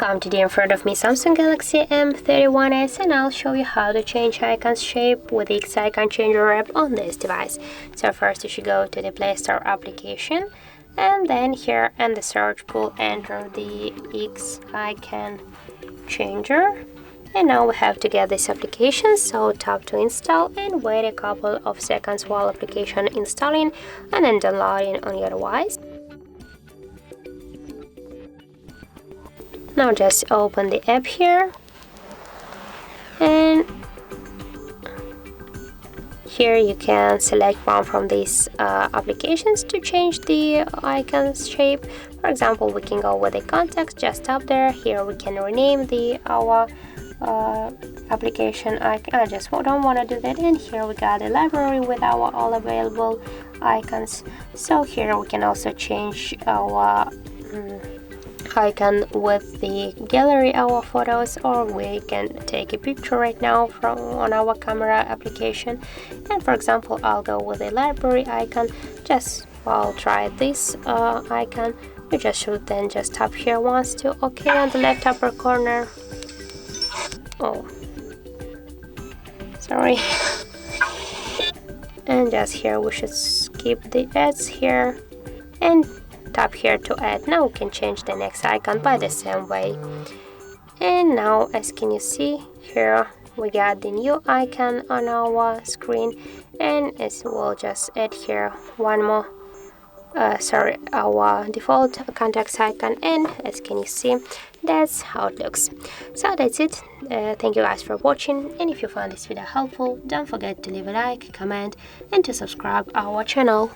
Welcome, today in front of me Samsung Galaxy M31s, and I'll show you how to change icon's shape with the X icon changer app on this device. So first you should go to the Play Store application, and then here in the search pool enter the X icon changer. And now we have to get this application, so tap to install and wait a couple of seconds while application installing and then downloading on your device. Now just open the app here, and here you can select one from these applications to change the icon's shape. For example, we can go with the contacts, just tap there. Here we can rename our application icon. I just don't want to do that, and here we got a library with our all available icons. So here we can also change our icon with the gallery our photos, or we can take a picture right now from on our camera application. And for example, I'll go with the library icon. I'll try this icon. You just should then just tap here once to OK on the left upper corner. Oh, sorry. And just here we should skip the ads here and tap here to add. Now we can change the next icon by the same way. And now, as can you see here, we got the new icon on our screen, and as we'll just add here one more our default contacts icon, and as can you see, that's how it looks. So that's it. Thank you guys for watching, and if you found this video helpful, don't forget to leave a like, comment, and to subscribe our channel.